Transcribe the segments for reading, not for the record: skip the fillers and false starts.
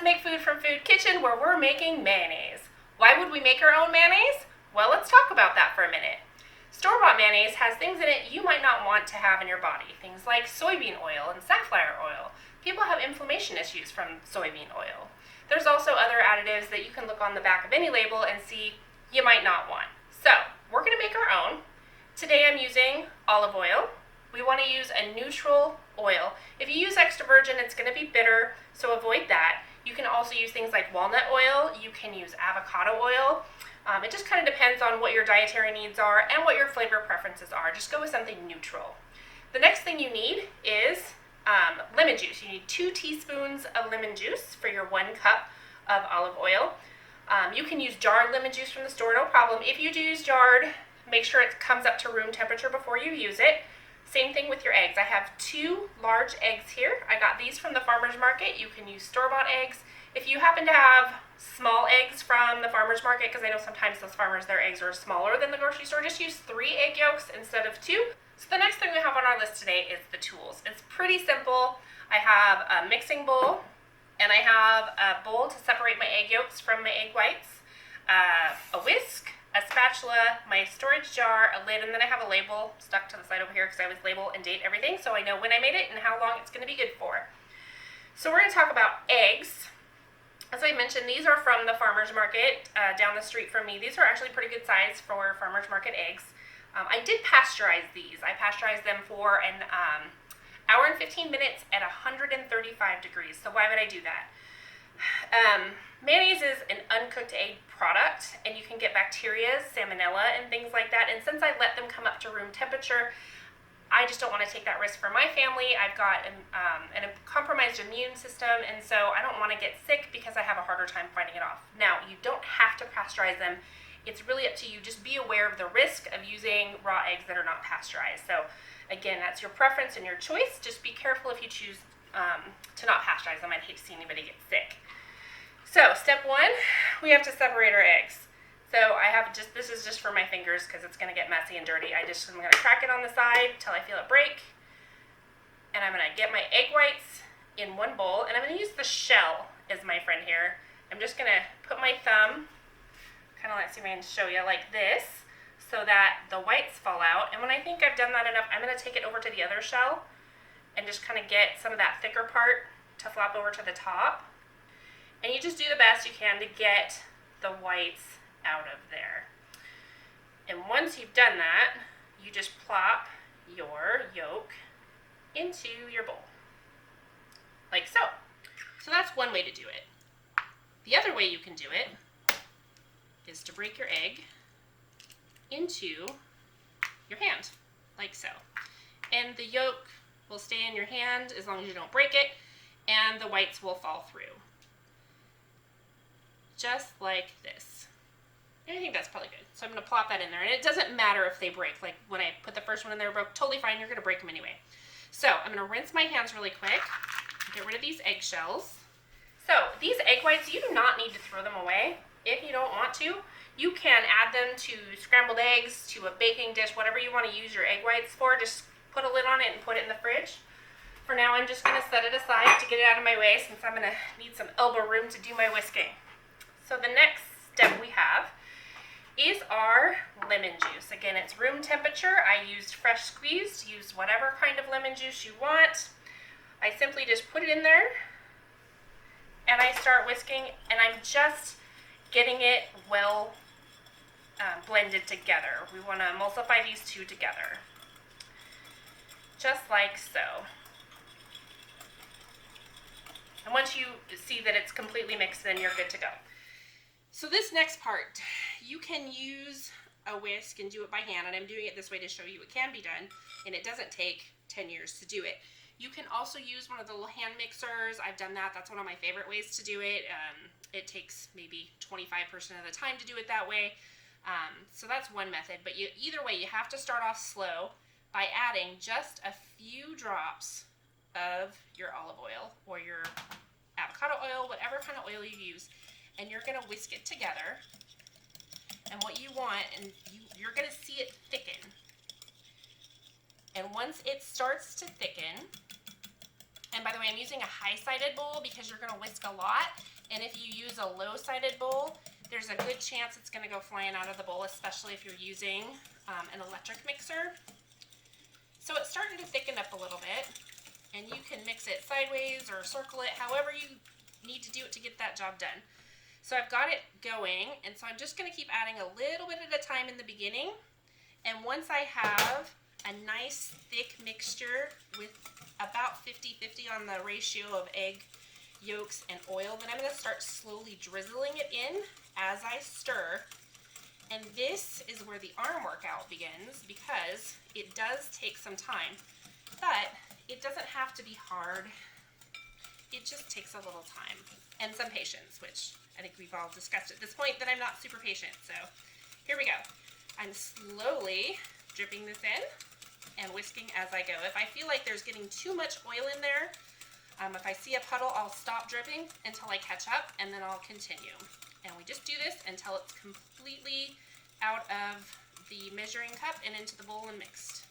Make Food from Food Kitchen, where we're making mayonnaise. Why would we make our own mayonnaise? Well, let's talk about that for a minute. Store-bought mayonnaise has things in it you might not want to have in your body. Things like soybean oil and safflower oil. People have inflammation issues from soybean oil. There's also other additives that you can look on the back of any label and see you might not want. So, we're going to make our own. Today I'm using olive oil. We want to use a neutral oil. If you use extra virgin, it's going to be bitter, so avoid that. You can also use things like walnut oil. You can use avocado oil. It just kind of depends on what your dietary needs are and what your flavor preferences are. Just go with something neutral. The next thing you need is lemon juice. You need 2 teaspoons of lemon juice for your 1 cup of olive oil. You can use jarred lemon juice from the store, no problem. If you do use jarred, make sure it comes up to room temperature before you use it. Same thing with your eggs. I have 2 large eggs here. I got these from the farmer's market. You can use store-bought eggs. If you happen to have small eggs from the farmer's market, because I know sometimes those farmers, their eggs are smaller than the grocery store, just use 3 egg yolks instead of 2. So the next thing we have on our list today is the tools. It's pretty simple. I have a mixing bowl, and I have a bowl to separate my egg yolks from my egg whites, a whisk, a spatula, my storage jar, a lid, and then I have a label stuck to the side over here because I always label and date everything so I know when I made it and how long it's going to be good for. So we're going to talk about eggs. As I mentioned, these are from the farmer's market down the street from me. These are actually pretty good size for farmer's market eggs. I did pasteurize these. I pasteurized them for an hour and 15 minutes at 135 degrees. So why would I do that? Mayonnaise is an uncooked egg product, and you can get bacteria, salmonella, and things like that. And since I let them come up to room temperature, I just don't want to take that risk for my family. I've got a compromised immune system, and so I don't want to get sick because I have a harder time fighting it off. Now, you don't have to pasteurize them. It's really up to you. Just be aware of the risk of using raw eggs that are not pasteurized. So, again, that's your preference and your choice. Just be careful if you choose to not pasteurize them. I'd hate to see anybody get sick. So, step 1, we have to separate our eggs. So I have this is just for my fingers because it's going to get messy and dirty. I'm going to crack it on the side till I feel it break. And I'm going to get my egg whites in one bowl. And I'm going to use the shell as my friend here. I'm just going to put my thumb, kind of let me show you, like this, so that the whites fall out. And when I think I've done that enough, I'm going to take it over to the other shell and just kind of get some of that thicker part to flop over to the top. And you just do the best you can to get the whites out of there. And once you've done that, you just plop your yolk into your bowl, like so. So that's one way to do it. The other way you can do it is to break your egg into your hand, like so. And the yolk will stay in your hand as long as you don't break it, and the whites will fall through. Just like this. And I think that's probably good. So I'm going to plop that in there. And it doesn't matter if they break. Like when I put the first one in there, broke, totally fine. You're going to break them anyway. So I'm going to rinse my hands really quick. Get rid of these eggshells. So these egg whites, you do not need to throw them away. If you don't want to, you can add them to scrambled eggs, to a baking dish, whatever you want to use your egg whites for. Just put a lid on it and put it in the fridge. For now, I'm just going to set it aside to get it out of my way since I'm going to need some elbow room to do my whisking. So the next step we have is our lemon juice. Again, it's room temperature. I used fresh squeezed. Use whatever kind of lemon juice you want. I simply just put it in there and I start whisking, and I'm just getting it well blended together. We want to emulsify these two together, just like so. And once you see that it's completely mixed, then you're good to go. So this next part, you can use a whisk and do it by hand, and I'm doing it this way to show you it can be done, and it doesn't take 10 years to do it. You can also use one of the little hand mixers. I've done that. That's one of my favorite ways to do it. It takes maybe 25% of the time to do it that way. So that's one method, but either way, you have to start off slow by adding just a few drops of your olive oil or your avocado oil, whatever kind of oil you use. And you're going to whisk it together. And what you want, and you're going to see it thicken. And once it starts to thicken, And by the way, I'm using a high-sided bowl because you're gonna whisk a lot. And if you use a low-sided bowl, there's a good chance it's gonna go flying out of the bowl, especially if you're using an electric mixer. So it's starting to thicken up a little bit, and you can mix it sideways or circle it, however you need to do it to get that job done. So I've got it going, and so I'm just gonna keep adding a little bit at a time in the beginning. And once I have a nice thick mixture with about 50-50 on the ratio of egg yolks and oil, then I'm gonna start slowly drizzling it in as I stir. And this is where the arm workout begins, because it does take some time, but it doesn't have to be hard. It just takes a little time and some patience, which I think we've all discussed at this point that I'm not super patient. So here we go. I'm slowly dripping this in and whisking as I go. If I feel like there's getting too much oil in there, if I see a puddle, I'll stop dripping until I catch up, and then I'll continue. And we just do this until it's completely out of the measuring cup and into the bowl and mixed.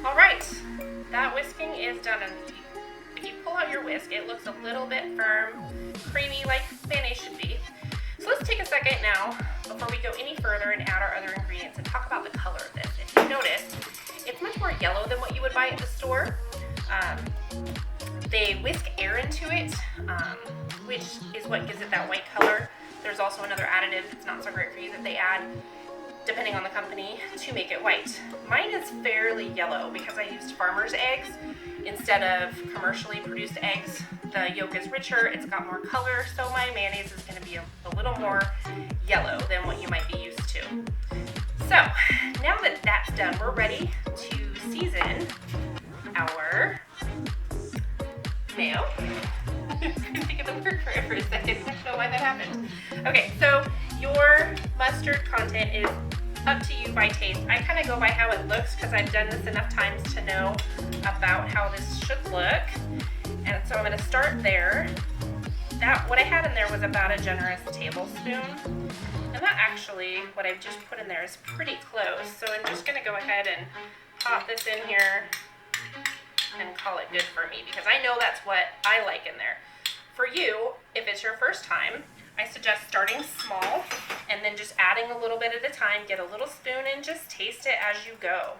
All right, that whisking is done. And if you pull out your whisk, it looks a little bit firm, creamy, like mayonnaise should be. So let's take a second now, before we go any further and add our other ingredients, and talk about the color of this. If you notice, it's much more yellow than what you would buy at the store. They whisk air into it, which is what gives it that white color. There's also another additive that's not so great for you that they add, depending on the company, to make it white. Mine is fairly yellow because I used farmer's eggs instead of commercially produced eggs. The yolk is richer, it's got more color, so my mayonnaise is gonna be a little more yellow than what you might be used to. So, now that that's done, we're ready to season our mayo. I couldn't think of the word for it for a second. I don't know why that happened. Okay, so your mustard content is up to you by taste. I kind of go by how it looks because I've done this enough times to know about how this should look. And so I'm going to start there. What I had in there was about a generous tablespoon. And that actually, what I've just put in there is pretty close. So I'm just going to go ahead and pop this in here and call it good for me, because I know that's what I like in there. For you, if it's your first time, I suggest starting small and then just adding a little bit at a time. Get a little spoon and just taste it as you go.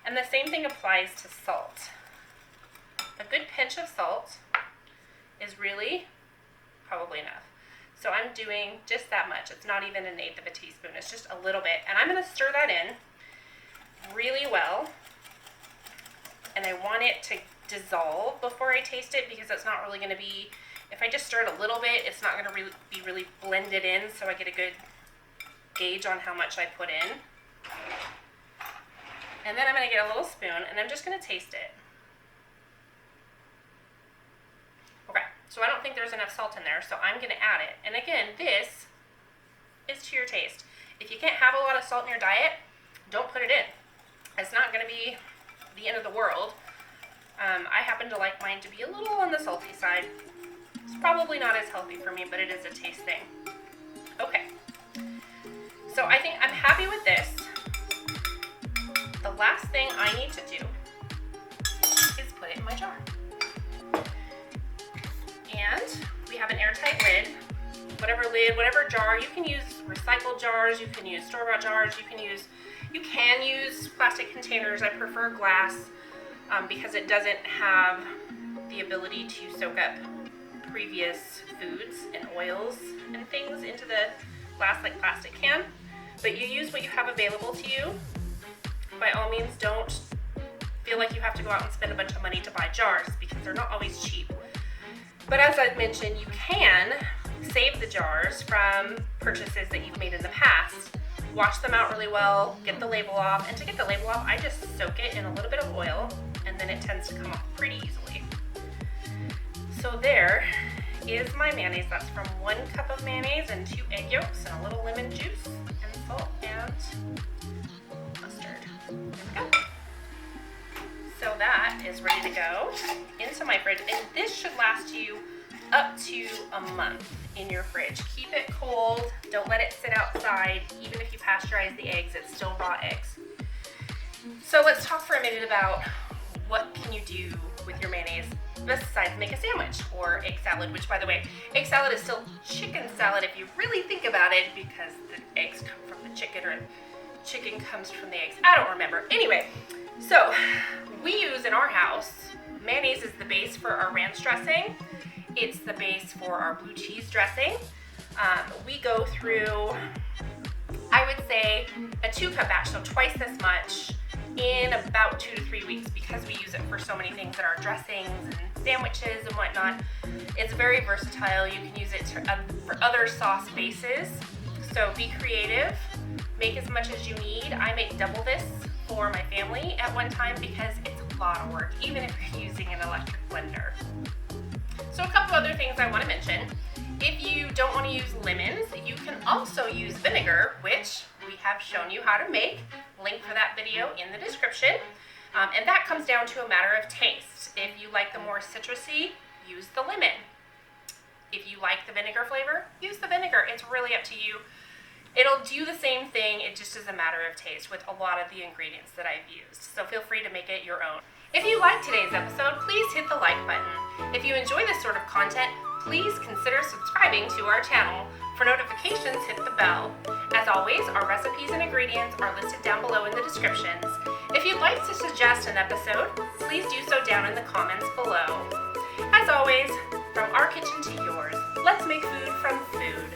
And the same thing applies to salt. A good pinch of salt is really probably enough. So I'm doing just that much. It's not even 1/8 of a teaspoon. It's just a little bit. And I'm going to stir that in really well. And I want it to dissolve before I taste it, because it's not really going to be, if I just stir it a little bit, it's not going to be really blended in, so I get a good gauge on how much I put in. And then I'm going to get a little spoon, and I'm just going to taste it. Okay, so I don't think there's enough salt in there, so I'm going to add it. And again, this is to your taste. If you can't have a lot of salt in your diet, don't put it in. It's not going to be the end of the world. I happen to like mine to be a little on the salty side. It's probably not as healthy for me, but it is a taste thing. Okay, so I think I'm happy with this. The last thing I need to do is put it in my jar. And we have an airtight lid. Whatever jar. You can use recycled jars, you can use store-bought jars, you can use plastic containers. I prefer glass because it doesn't have the ability to soak up previous foods and oils and things into the glass like plastic can. But you use what you have available to you. By all means, don't feel like you have to go out and spend a bunch of money to buy jars because they're not always cheap. But as I've mentioned, you can save the jars from purchases that you've made in the past. Wash them out really well, get the label off, and to get the label off, I just soak it in a little bit of oil, and then it tends to come off pretty easily. So there is my mayonnaise. That's from 1 cup of mayonnaise and 2 egg yolks and a little lemon juice and salt and mustard. There we go. So that is ready to go into my fridge, and this should last you up to a month in your fridge. Keep it cold. Don't let it sit outside. Even if you pasteurize the eggs, it's still raw eggs. So let's talk for a minute about what can you do with your mayonnaise besides make a sandwich or egg salad, which, by the way, egg salad is still chicken salad if you really think about it, because the eggs come from the chicken or chicken comes from the eggs. I don't remember. Anyway, so we use in our house, mayonnaise is the base for our ranch dressing. It's the base for our blue cheese dressing. We go through, I would say, a 2-cup batch, so twice this much, in about 2 to 3 weeks, because we use it for so many things in our dressings and sandwiches and whatnot. It's very versatile. You can use it for other sauce bases. So be creative. Make as much as you need. I make double this for my family at one time because it's a lot of work, even if you're using an electric blender. So a couple other things I want to mention. If you don't want to use lemons, you can also use vinegar, which we have shown you how to make. Link for that video in the description. And that comes down to a matter of taste. If you like the more citrusy, use the lemon. If you like the vinegar flavor, use the vinegar. It's really up to you. It'll do the same thing, it just is a matter of taste with a lot of the ingredients that I've used. So feel free to make it your own. If you liked today's episode, please hit the like button. If you enjoy this sort of content, please consider subscribing to our channel. For notifications, hit the bell. As always, our recipes and ingredients are listed down below in the descriptions. If you'd like to suggest an episode, please do so down in the comments below. As always, from our kitchen to yours, let's make food from food.